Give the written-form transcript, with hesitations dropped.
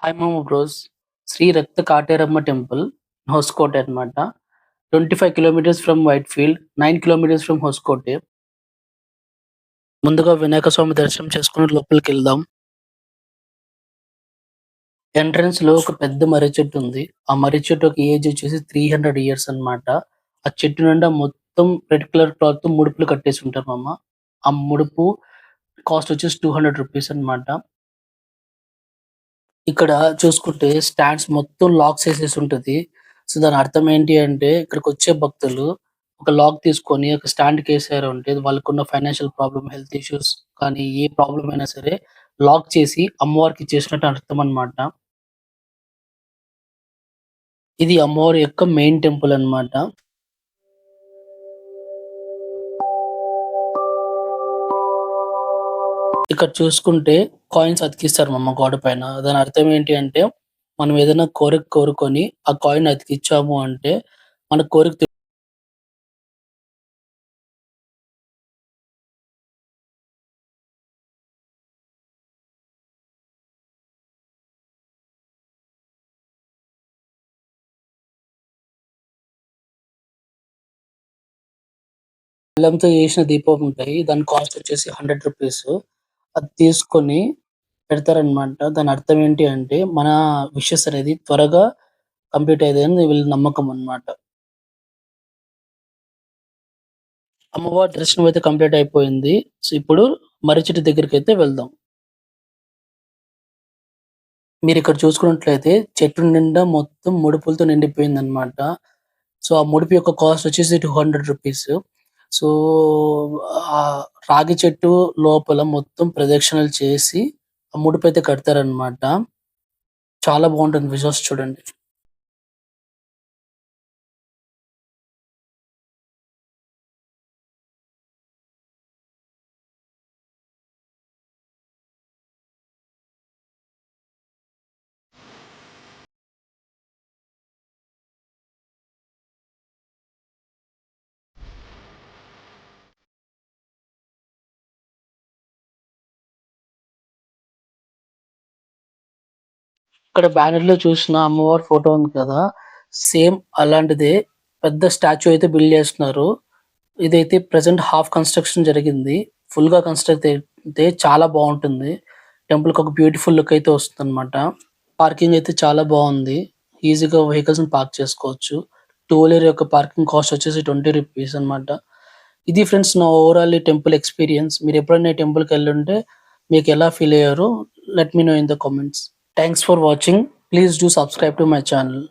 హైమవరం bros Shri రక్త Kateramma temple Hoskote అనమాట. 25 kilometres from Whitefield, 9 kilometres from Hoskote. ముందుగా వినాయక స్వామి దర్శనం చేసుకొని లోపలికెళ్దాం. ఎంట్రన్స్‌లో ఒక పెద్ద మర్రి చెట్టు ఉంది. ఆ మర్రి చెట్టుకి ఏజ్ వచ్చేసి 300 ఇయర్స్ అన్నమాట. ఆ చెట్టు నిండా మొత్తం రెడ్ కలర్ క్లాత్‌తో ముడుపులు కట్టేసి ఉంటారు మామ. ఆ ముడుపు కాస్ట్ వచ్చేసి రూ. 200 అన్నమాట. ఇక్కడ చూసుకుంటే స్టాండ్స్ మొత్తం లాక్స్ ఏసేసి ఉంటది. సో, దాని అర్థం ఏంటి అంటే ఇక్కడికొచ్చే భక్తులు ఒక లాక్ తీసుకొని ఒక స్టాండ్‌కేసారు అంటే వాళ్ళకున్న ఫైనాన్షియల్ ప్రాబ్లమ్, హెల్త్ ఇష్యూస్ కానీ ఏ ప్రాబ్లమ్ అయినా సరే లాక్ చేసి అమ్మవారికి ఇచ్చేసినట్టు అర్థం అన్నమాట. ఇది అమ్మవారి యొక్క మెయిన్ టెంపుల్ అన్నమాట. ఇక్కడ చూసుకుంటే కాయిన్స్ అతికిస్తారు మామ గోడ పైన. దాని అర్థం ఏంటి అంటే మనం ఏదైనా కోరిక కోరుకొని ఆ కాయిన్ అతికిచ్చాము అంటే మన కోరిక బెల్లంతో చేసిన దీపం ఉంటాయి. దాని కాస్ట్ వచ్చేసి రూ. 100. అది తీసుకొని పెడతారనమాట. దాని అర్థం ఏంటి అంటే మన విషెస్ అనేది త్వరగా కంప్లీట్ అయితదని వీళ్ళ నమ్మకం అన్నమాట. అమ్మవారి దర్శనం అయితే కంప్లీట్ అయిపోయింది. సో, ఇప్పుడు మర్రి చెట్టు దగ్గరికైతే వెళ్దాం. మీరిక్కడ చూసుకున్నట్లయితే చెట్టు నిండా మొత్తం ముడుపులతో నిండిపోయిందనమాట. సో, ఆ ముడుపు యొక్క కాస్ట్ వచ్చేసి రూ. 200. సో, ఆ రాగి చెట్టు లోపల మొత్తం ప్రదక్షిణలు చేసి ఆ ముడుపైతే కడతారనమాట. చాలా బావుంటుంది విజువల్స్ చూడండి. ఇక్కడ బ్యానర్‌లో చూసిన అమ్మవారి ఫోటో ఉంది కదా! సేమ్ అలాంటిదే పెద్ద స్టాచ్యూ అయితే బిల్డ్ చేస్తున్నారు. ఇదైతే ప్రెజెంట్ హాఫ్ కన్‌స్ట్రక్షన్ జరిగింది. ఫుల్‌గా కన్‌స్ట్రక్ట్ అయితే చాలా బావుంటుంది. టెంపుల్‌కి ఒక బ్యూటిఫుల్ లుక్ అయితే వస్తుందన్నమాట. పార్కింగ్ అయితే చాలా బావుంది. ఈజీగా వెహికల్స్‌ని పార్క్ చేసుకోవచ్చు. టూ వీలర్ యొక్క పార్కింగ్ కాస్ట్ వచ్చేసి రూ. 20 అన్నమాట. ఇది ఫ్రెండ్స్ నా ఓవరాల్ ఈ టెంపుల్ ఎక్స్‌పీరియన్స్. మీరెప్పుడైనా ఈ టెంపుల్‌కెళ్ళుంటే మీకెలా ఫీల్ అయ్యారో let me know in the comments. Thanks for watching. Please do subscribe to my channel.